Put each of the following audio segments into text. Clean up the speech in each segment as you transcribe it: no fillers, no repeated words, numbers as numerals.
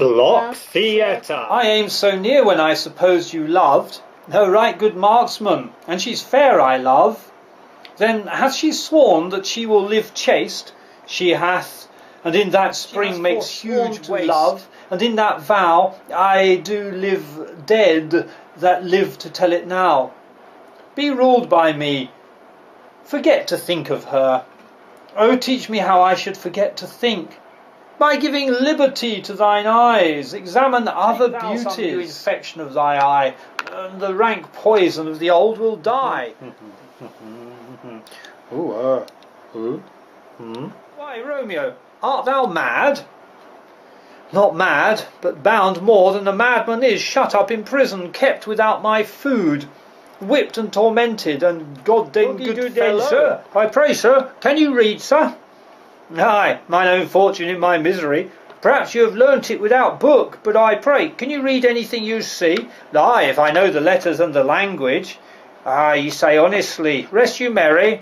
Block theatre. I aimed so near when I supposed you loved her right good marksman, and she's fair I love. Then hath she sworn that she will live chaste? She hath, and in that spring makes huge waste. Love, and in that vow I do live dead that live to tell it now. Be ruled by me, forget to think of her. Oh, teach me how I should forget to think. By giving liberty to thine eyes, examine other beauties. New infection of thy eye, and the rank poison of the old will die. Why, Romeo, art thou mad? Not mad, but bound more than a madman is, shut up in prison, kept without my food, whipped and tormented, and God-dame good fellow. Sir, I pray, sir, can you read, sir? Aye, mine own fortune in my misery. Perhaps you have learnt it without book, but I pray, can you read anything you see? Aye, if I know the letters and the language. Ah, you say honestly. Rest you merry.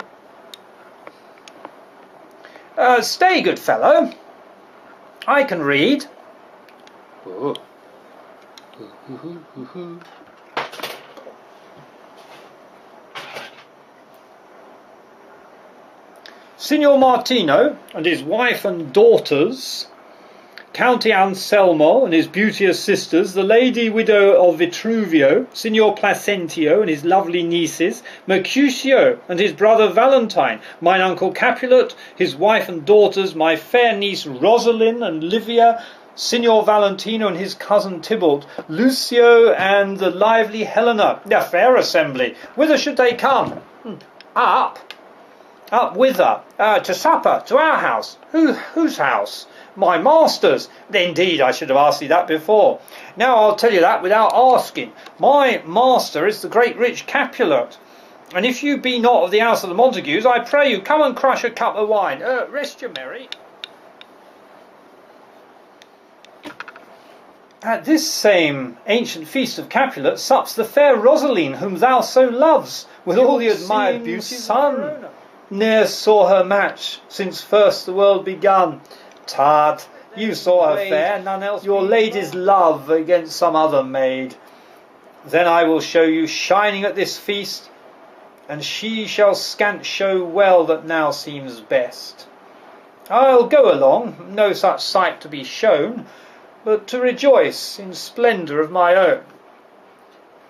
Stay, good fellow. I can read. Signor Martino and his wife and daughters, County Anselmo and his beauteous sisters, the lady widow of Vitruvio, Signor Placentio and his lovely nieces, Mercutio and his brother Valentine, mine uncle Capulet, his wife and daughters, my fair niece Rosaline and Livia, Signor Valentino and his cousin Tybalt, Lucio and the lively Helena. A fair assembly. Whither should they come? Up whither? To supper, to our house. Whose house? My master's. Indeed, I should have asked you that before. Now I'll tell you that without asking. My master is the great rich Capulet. And if you be not of the house of the Montagues, I pray you come and crush a cup of wine. Rest you merry. At this same ancient feast of Capulet sups the fair Rosaline, whom thou so loves, with all the admired beauties sun. Ne'er saw her match since first the world begun. Tut, you saw her fair, none else. Your lady's love against some other maid. Then I will show you shining at this feast, and she shall scant show well that now seems best. I'll go along, no such sight to be shown, but to rejoice in splendour of my own.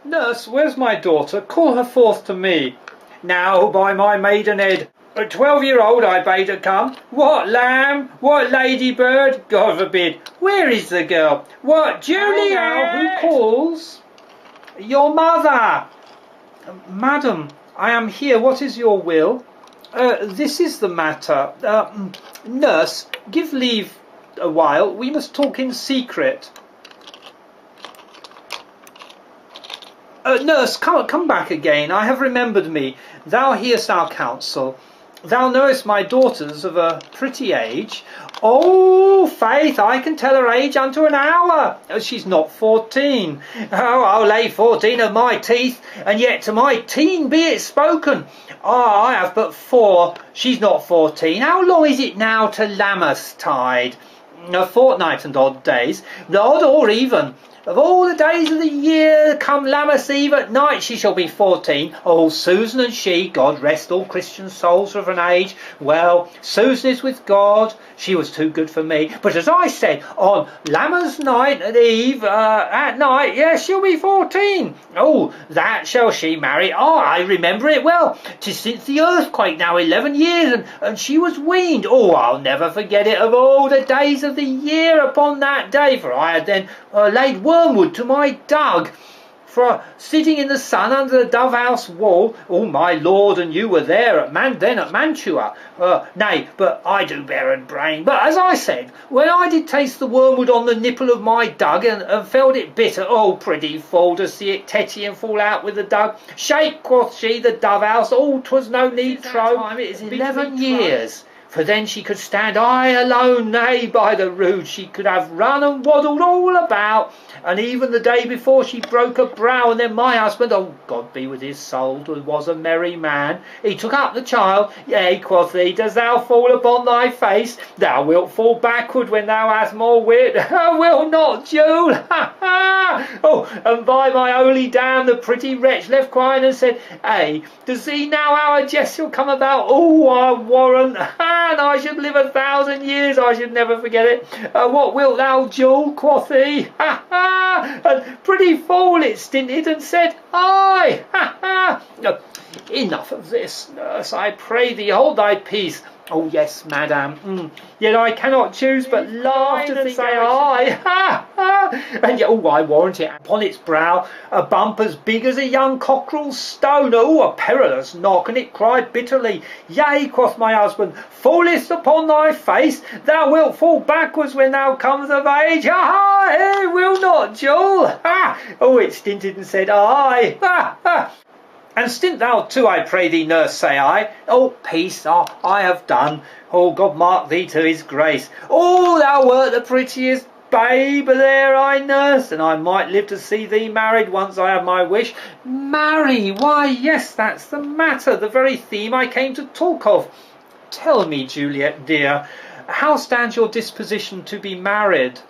Nurse, where's my daughter? Call her forth to me. Now, by my maidenhead, a 12-year-old I bade her come. What lamb? What ladybird? God forbid. Where is the girl? What, Juliet? Who calls? Your mother. Madam, I am here. What is your will? This is the matter. Nurse, give leave a while. We must talk in secret. Nurse, come back again. I have remembered me. Thou hearest our counsel. Thou knowest my daughter's of a pretty age. Oh, faith, I can tell her age unto an hour. She's not 14. Oh, I'll lay 14 of my teeth, and yet to my teen be it spoken. I have but 4. She's not 14. How long is it now to Lammas tide? A fortnight and odd days, odd or even. Of all the days of the year, come Lammas Eve at night, she shall be 14. Oh, Susan and she, God rest all Christian souls of an age. Well, Susan is with God. She was too good for me. But as I said, on Lammas night at Eve, at night, yes, she'll be 14. Oh, that shall she marry. Oh, I remember it well. 'Tis since the earthquake now 11 years, and she was weaned. Oh, I'll never forget it of all the days of the year upon that day, for I had then laid wormwood to my dug, for sitting in the sun under the dove house wall. Oh, my lord, and you were there at Mantua. Nay, but I do bear in brain. But as I said, when I did taste the wormwood on the nipple of my dug, and felt it bitter, oh, pretty fool, to see it tetchy and fall out with the dug. Shake, quoth she, the dove house. Oh, 'twas no need trow. It is 11 years. for then she could stand I alone, nay, by the rood, she could have run and waddled all about, and even the day before she broke her brow, and then my husband, oh God be with his soul, was a merry man, he took up the child, yea, quoth he, does thou fall upon thy face, thou wilt fall backward when thou hast more wit, will not, Jule, ha ha, oh, and by my holy dam, the pretty wretch left crying and said, hey, to see now how a jest shall come about, oh, I warrant, and I should live 1,000 years, I should never forget it. What wilt thou, Jule, quoth he, ha ha, and pretty fool it stinted and said, aye, ha ha. Enough of this, nurse, I pray thee, hold thy peace. Oh yes, madam, yet I cannot choose but laugh to say aye, ha ha, and yet, oh, I warrant it, upon its brow a bump as big as a young cockerel's stone, oh, a perilous knock, and it cried bitterly, yea, quoth my husband, fallest upon thy face, thou wilt fall backwards when thou comest of age, ha ha, will not, Jule, ha, oh, it stinted and said aye, ha ha. And stint thou too, I pray thee, nurse, say I. Oh, peace, I have done. Oh, God mark thee to his grace. Oh, thou wert the prettiest babe there I nursed, and I might live to see thee married once I have my wish. Marry? Why, yes, that's the matter, the very theme I came to talk of. Tell me, Juliet, dear, how stands your disposition to be married?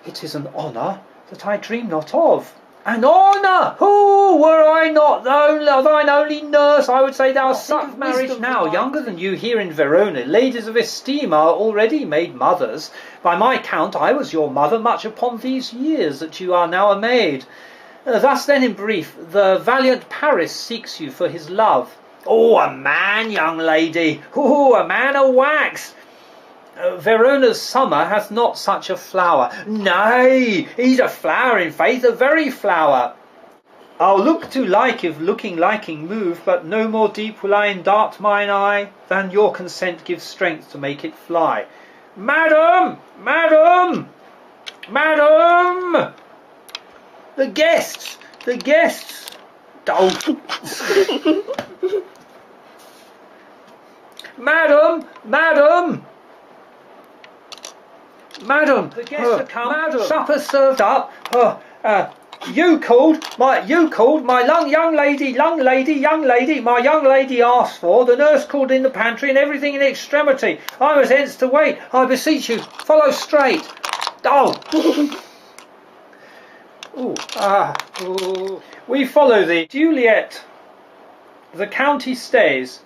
It is an honour that I dream not of. An honour! Oh, were I not thine only nurse, I would say thou son of marriage now. Younger than you here in Verona, ladies of esteem are already made mothers. By my count, I was your mother much upon these years that you are now a maid. Thus then, in brief, the valiant Paris seeks you for his love. Oh, a man, young lady! Oh, a man of wax! Verona's summer hath not such a flower. Nay, he's a flower in faith, a very flower. I'll look to like if looking liking move, but no more deep will I indart mine eye than your consent gives strength to make it fly. Madam! Madam! Madam! The guests! The guests! Oh. Madam! Madam! Madam, the guests are come. Madam, supper's served up. You called my young lady. My young lady asked for. The nurse called in the pantry and everything in extremity. I was hence to wait. I beseech you, follow straight. Oh. We follow thee, Juliet. The county stays.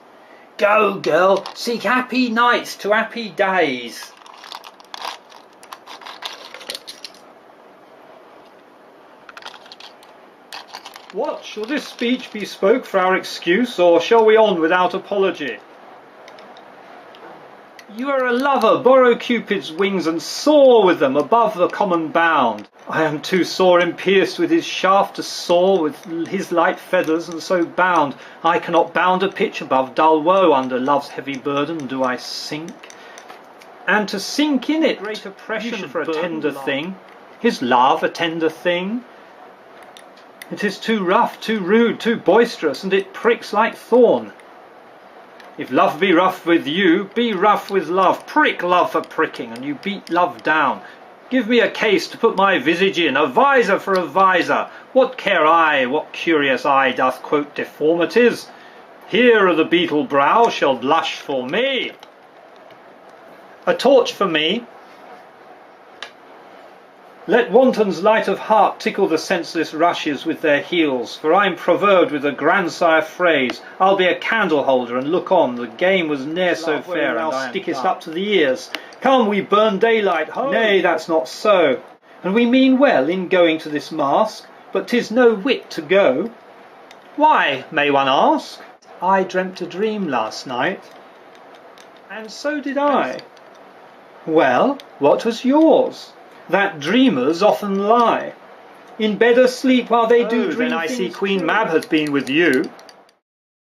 Go, girl, seek happy nights to happy days. What, shall this speech be spoke for our excuse, or shall we on without apology? You are a lover, borrow Cupid's wings and soar with them above the common bound. I am too sore impierced with his shaft to soar with his light feathers, and so bound. I cannot bound a pitch above dull woe, under love's heavy burden do I sink. And to sink in it, great oppression for a tender thing, his love a tender thing. It is too rough, too rude, too boisterous, and it pricks like thorn. If love be rough with you, be rough with love. Prick love for pricking, and you beat love down. Give me a case to put my visage in, a visor for a visor. What care I, what curious eye doth quote deformities? Here of the beetle brow shall blush for me. A torch for me. Let wantons light of heart tickle the senseless rushes with their heels, for I'm proverbed with a grandsire phrase, I'll be a candle holder and look on, the game was ne'er so fair, and thou stickest up to the ears. Come, we burn daylight, ho! Nay, that's not so, and we mean well in going to this mask, but 'tis no wit to go. Why, may one ask? I dreamt a dream last night. And so did I. Well, what was yours? That dreamers often lie in bed asleep while they do dream. Then I see Queen Mab has been with you.